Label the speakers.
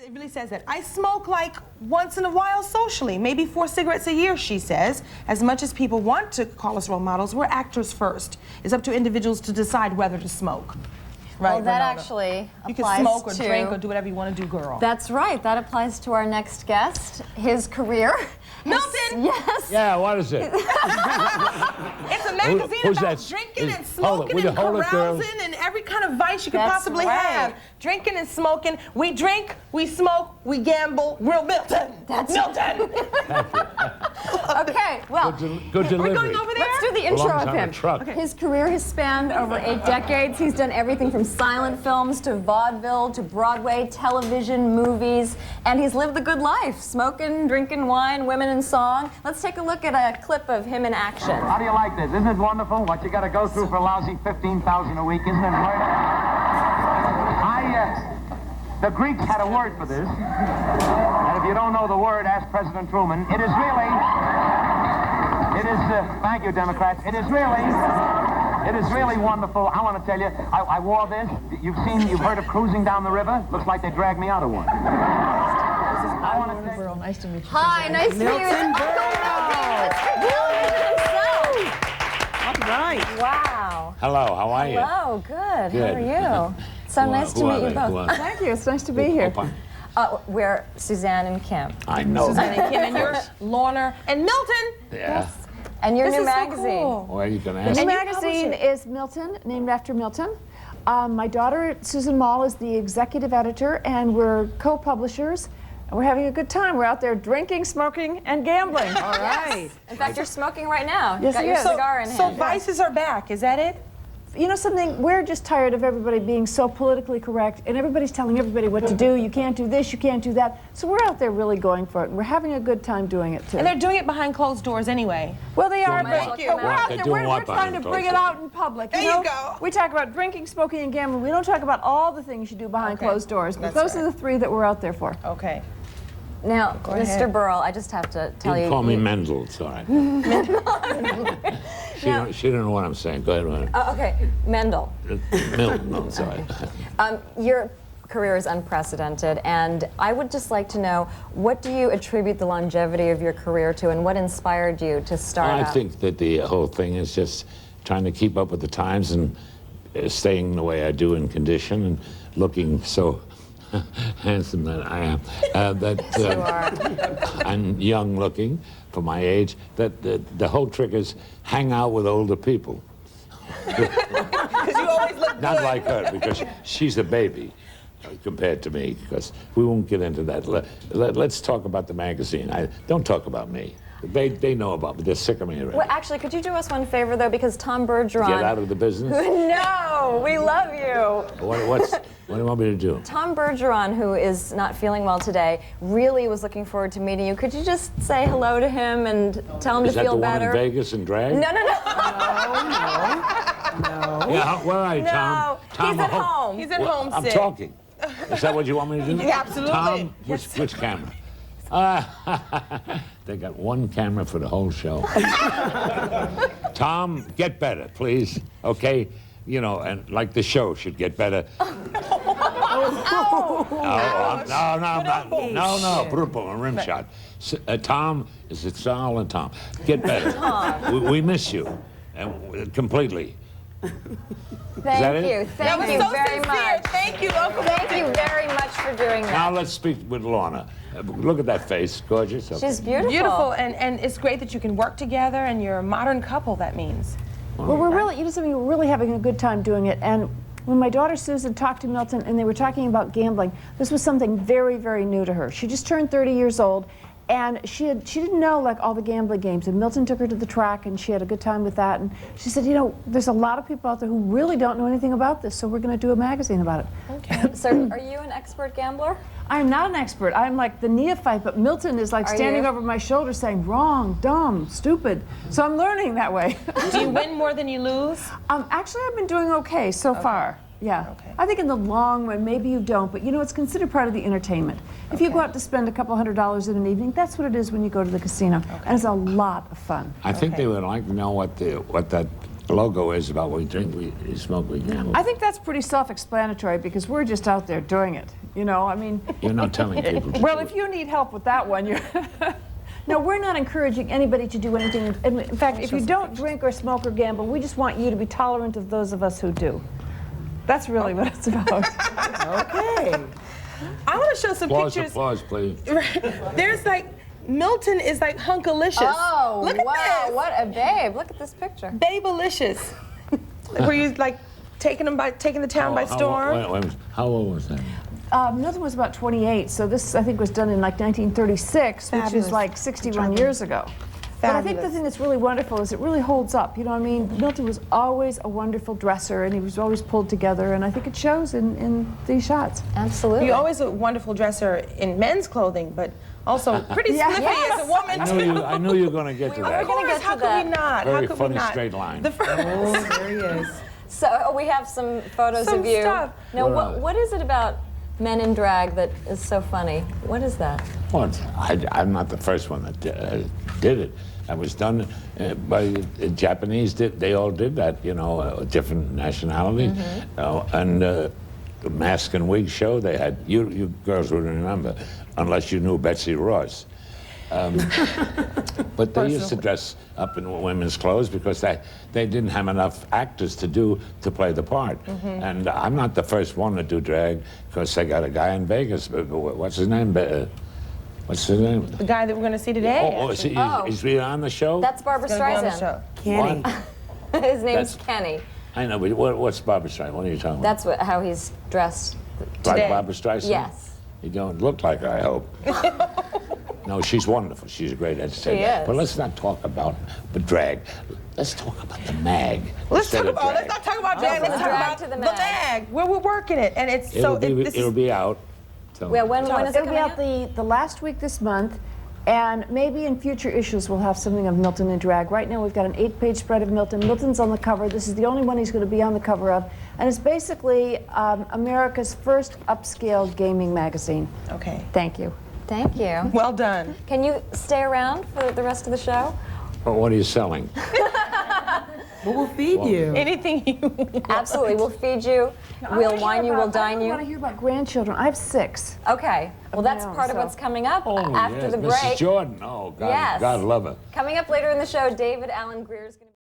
Speaker 1: It really says that. I smoke like once in a while socially, maybe 4 cigarettes a year, she says. As much as people want to call us role models, we're actors first. It's up to individuals to decide whether to smoke. Right,
Speaker 2: well, that
Speaker 1: Renata?
Speaker 2: actually
Speaker 1: You
Speaker 2: applies
Speaker 1: can smoke or
Speaker 2: to,
Speaker 1: drink or do whatever you want to do, girl.
Speaker 2: That's right. That applies to our next guest. His career.
Speaker 1: Milton!
Speaker 2: Yes.
Speaker 3: Yeah, what is it?
Speaker 1: It's a magazine
Speaker 3: who's
Speaker 1: about
Speaker 3: that?
Speaker 1: drinking and
Speaker 3: Hold it,
Speaker 1: smoking
Speaker 3: will you
Speaker 1: and
Speaker 3: hold it, girls?
Speaker 1: carousing and every kind of vice you could
Speaker 2: That's
Speaker 1: possibly
Speaker 2: right.
Speaker 1: have. Drinking and smoking. We drink, we smoke, we gamble. We're Milton.
Speaker 2: That's
Speaker 1: Milton.
Speaker 2: Okay, well,
Speaker 3: Good delivery.
Speaker 1: We're going over there?
Speaker 2: let's do the intro
Speaker 3: Belongs
Speaker 2: of
Speaker 3: on a
Speaker 2: him.
Speaker 3: truck.
Speaker 1: Okay.
Speaker 2: His career has spanned over 8 decades. He's done everything from silent films to vaudeville to Broadway, television, movies, and he's lived the good life, smoking, drinking wine, women in song. Let's take a look at a clip of him in action.
Speaker 4: How do you like this? Isn't it wonderful? What you got to go through for a lousy $15,000 a week, isn't it murder? The Greeks had a word for this, and if you don't know the word, ask President Truman. Thank you, Democrats. It is really wonderful. I want to tell you, I wore this. You've heard of cruising down the river? Looks like they dragged me out of one.
Speaker 5: Milton Berle. Nice to meet you.
Speaker 2: Hi, nice to meet you.
Speaker 5: Milton
Speaker 2: All right. Wow.
Speaker 3: Hello, how are you?
Speaker 2: Hello, good.
Speaker 3: Good.
Speaker 2: How are you? So nice to meet you both.
Speaker 5: Thank you. It's nice to be here.
Speaker 2: We're Suzanne and Kim.
Speaker 3: I know.
Speaker 1: Suzanne and Kim, and you're Lorna and Milton.
Speaker 3: Yeah.
Speaker 2: And your
Speaker 1: This
Speaker 2: new
Speaker 1: is so
Speaker 2: magazine.
Speaker 1: cool.
Speaker 3: Well, you can
Speaker 5: The
Speaker 3: ask.
Speaker 5: new
Speaker 1: And you
Speaker 5: magazine
Speaker 1: publish it.
Speaker 5: is Milton, named after Milton. My daughter, Susan Mall, is the executive editor, and we're co-publishers. And we're having a good time. We're out there drinking, smoking, and gambling.
Speaker 1: All right.
Speaker 2: In fact, you're smoking right now.
Speaker 5: Yes,
Speaker 2: Got
Speaker 5: I
Speaker 2: your
Speaker 5: am.
Speaker 2: cigar in
Speaker 1: So
Speaker 2: hand.
Speaker 1: vices are back, is that it?
Speaker 5: You know something? We're just tired of everybody being so politically correct, and everybody's telling everybody what to do. You can't do this, you can't do that. So we're out there really going for it. We're having a good time doing it, too.
Speaker 1: And they're doing it behind closed doors anyway.
Speaker 5: Well, they are,
Speaker 2: Thank
Speaker 5: but
Speaker 2: you.
Speaker 5: we're out
Speaker 3: They're
Speaker 5: there.
Speaker 3: doing
Speaker 5: We're
Speaker 3: what
Speaker 5: trying to
Speaker 3: behind
Speaker 5: bring it
Speaker 3: closed
Speaker 5: out in public.
Speaker 1: There
Speaker 5: know?
Speaker 1: you go.
Speaker 5: We talk about drinking, smoking, and gambling. We don't talk about all the things you do behind
Speaker 1: Okay.
Speaker 5: closed doors, but
Speaker 1: That's
Speaker 5: those are the 3 that we're out there for.
Speaker 1: Okay.
Speaker 2: Now,
Speaker 1: ahead.
Speaker 2: Mr. Burl, I just have to tell
Speaker 3: You
Speaker 2: you.
Speaker 3: can call me Mendel, it's all right. She don't know what I'm saying. Go ahead.
Speaker 2: Okay, Mendel.
Speaker 3: Milton, no, it's all right.
Speaker 2: Your career is unprecedented, and I would just like to know, what do you attribute the longevity of your career to, and what inspired you to start
Speaker 3: I
Speaker 2: out?
Speaker 3: think that the whole thing is just trying to keep up with the times and staying the way I do in condition and looking so handsome that I am. I'm young looking for my age. That the whole trick is hang out with older people.
Speaker 1: Because you always look
Speaker 3: Not
Speaker 1: good.
Speaker 3: like her, because she's a baby compared to me, because we won't get into that. Let's talk about the magazine. Don't talk about me. They know about me. They're sick of me already.
Speaker 2: Well, actually, could you do us one favor, though, because Tom Bergeron...
Speaker 3: Get out of the business?
Speaker 2: No, we love you.
Speaker 3: What do you want me to do?
Speaker 2: Tom Bergeron, who is not feeling well today, really was looking forward to meeting you. Could you just say hello to him and tell him
Speaker 3: Is
Speaker 2: to
Speaker 3: that
Speaker 2: feel
Speaker 3: the
Speaker 2: better?
Speaker 3: one in Vegas and drag?
Speaker 2: No.
Speaker 3: Yeah, where are you,
Speaker 2: No,
Speaker 3: Tom?
Speaker 2: he's at home.
Speaker 1: He's at
Speaker 3: Well,
Speaker 1: home
Speaker 3: I'm
Speaker 1: sick.
Speaker 3: talking. Is that what you want me to do?
Speaker 1: Yeah, absolutely.
Speaker 3: Tom,
Speaker 1: Yes.
Speaker 3: which camera? They got one camera for the whole show. Tom, get better, please. Okay? You know, and like the show should get better. No, a rim shot. Tom, is it Sal and Tom? Get better. We miss you, and completely. that
Speaker 2: Thank
Speaker 3: it?
Speaker 2: you.
Speaker 1: That
Speaker 2: Thank
Speaker 1: was
Speaker 2: you
Speaker 1: so
Speaker 2: very
Speaker 1: sincere.
Speaker 2: much.
Speaker 1: Thank you, Uncle
Speaker 2: Thank
Speaker 1: Milton.
Speaker 2: you very much for doing
Speaker 3: Now
Speaker 2: that.
Speaker 3: let's speak with Lorna. Look at that face, gorgeous. Okay.
Speaker 2: She's beautiful.
Speaker 1: Beautiful, and it's great that you can work together, and you're a modern couple, that means.
Speaker 5: Well, we're really, you know something, we're really having a good time doing it. And when my daughter Susan talked to Milton and they were talking about gambling, this was something very, very new to her. She just turned 30 years old, and she didn't know like all the gambling games. And Milton took her to the track, and she had a good time with that. And she said, you know, there's a lot of people out there who really don't know anything about this, so we're going to do a magazine about it.
Speaker 1: Okay.
Speaker 2: So, are you an expert gambler?
Speaker 5: I'm not an expert. I'm like the neophyte, but Milton is like
Speaker 2: Are
Speaker 5: standing
Speaker 2: you?
Speaker 5: over my shoulder saying, wrong, dumb, stupid. So I'm learning that way.
Speaker 1: Do you win more than you lose?
Speaker 5: Actually, I've been doing okay so far. Yeah.
Speaker 1: Okay.
Speaker 5: I think in the long run, maybe you don't, but you know, it's considered part of the entertainment. If you go out to spend a couple $100s in an evening, that's what it is when you go to the casino. And it's a lot of fun.
Speaker 3: I think they would like to know what that logo is about. We drink, we smoke, we gamble.
Speaker 5: I think that's pretty self-explanatory because we're just out there doing it. You know, I mean.
Speaker 3: You're not telling people to
Speaker 5: Well,
Speaker 3: do
Speaker 5: if
Speaker 3: it.
Speaker 5: you need help with that one, you. No, we're not encouraging anybody to do anything. In fact, if you don't drink or smoke or gamble, we just want you to be tolerant of those of us who do. That's really what it's about.
Speaker 1: Okay. I want to show some pictures.
Speaker 3: Applause, please.
Speaker 1: There's like, Milton is like hunkalicious.
Speaker 2: Oh,
Speaker 1: Look at
Speaker 2: wow,
Speaker 1: this.
Speaker 2: what a babe. Look at this picture.
Speaker 1: Babylicious. Were you like taking the town by storm?
Speaker 3: How old was that?
Speaker 5: Milton was about 28, so this, I think, was done in like 1936, which
Speaker 1: Fabulous.
Speaker 5: is like 61 years ago. But I think the thing that's really wonderful is it really holds up. You know what I mean? Milton was always a wonderful dresser, and he was always pulled together, and I think it shows in these shots.
Speaker 2: Absolutely.
Speaker 1: You're always a wonderful dresser in men's clothing, but also pretty
Speaker 5: Yeah.
Speaker 1: slippy
Speaker 2: Yes.
Speaker 1: as a woman.
Speaker 3: I knew you were going to get to
Speaker 2: were
Speaker 3: that.
Speaker 2: gonna get
Speaker 1: How
Speaker 2: to
Speaker 1: could
Speaker 2: that.
Speaker 1: we not?
Speaker 3: Very
Speaker 1: How could
Speaker 3: funny
Speaker 1: we not?
Speaker 3: straight line.
Speaker 1: The first.
Speaker 6: There he is.
Speaker 2: So we have some photos
Speaker 1: Some
Speaker 2: of you.
Speaker 1: stuff.
Speaker 2: Now,
Speaker 3: What?
Speaker 2: what is it about men in drag that is so funny? What is that?
Speaker 3: Well, I'm not the first one that did it. That was done by Japanese. They all did that, you know, different nationalities. And the mask and wig show they had, you girls wouldn't remember, unless you knew Betsy Ross. But they used to dress up in women's clothes because they didn't have enough actors to play the part. And I'm not the first one to do drag because they got a guy in Vegas. What's his name? What's his name?
Speaker 1: The guy that we're going to see today.
Speaker 3: Is he on the show?
Speaker 2: That's Barbara
Speaker 1: He's gonna be on the
Speaker 2: Streisand.
Speaker 1: show.
Speaker 6: Kenny.
Speaker 3: What?
Speaker 2: His name's
Speaker 3: That's-
Speaker 2: Kenny.
Speaker 3: I know, but what's Barbara Streisand? What are you talking about?
Speaker 2: That's how he's dressed.
Speaker 3: Like
Speaker 1: today.
Speaker 3: Barbara Streisand?
Speaker 2: Yes.
Speaker 3: You don't look like her, I hope. No, she's wonderful. She's a great entertainer.
Speaker 2: She is.
Speaker 3: But let's not talk about the drag. Let's talk about the mag.
Speaker 1: Let's
Speaker 3: instead of
Speaker 1: not
Speaker 3: drag.
Speaker 1: talk about drag.
Speaker 2: from
Speaker 1: Let's
Speaker 2: the
Speaker 1: talk
Speaker 2: drag
Speaker 1: about
Speaker 2: to
Speaker 1: the
Speaker 2: the
Speaker 1: mag.
Speaker 2: mag.
Speaker 1: Where we're working it, and it's
Speaker 3: It'll be out. So.
Speaker 2: Well, when is it
Speaker 5: It'll
Speaker 2: coming
Speaker 5: be
Speaker 2: out?
Speaker 5: out the last week this month, and maybe in future issues we'll have something of Milton in drag. Right now we've got an 8-page spread of Milton. Milton's on the cover. This is the only one he's going to be on the cover of, and it's basically America's first upscale gaming magazine.
Speaker 1: Okay.
Speaker 5: Thank you.
Speaker 2: Thank you.
Speaker 1: Well done.
Speaker 2: Can you stay around for the rest of the show?
Speaker 3: Well, what are you selling?
Speaker 6: But we'll feed you.
Speaker 1: Anything you want.
Speaker 2: Absolutely. We'll feed you. We'll wine you. We'll dine
Speaker 5: I want to
Speaker 2: you.
Speaker 5: hear about grandchildren. I have 6.
Speaker 2: Okay. Well, that's
Speaker 5: Yeah,
Speaker 2: part of
Speaker 5: so-
Speaker 2: what's coming up
Speaker 3: Oh,
Speaker 2: after
Speaker 3: yes,
Speaker 2: the
Speaker 3: Mrs.
Speaker 2: break.
Speaker 3: Jordan. Oh, God,
Speaker 2: Yes.
Speaker 3: God love her.
Speaker 2: Coming up later in the show, David Allen Greer is going to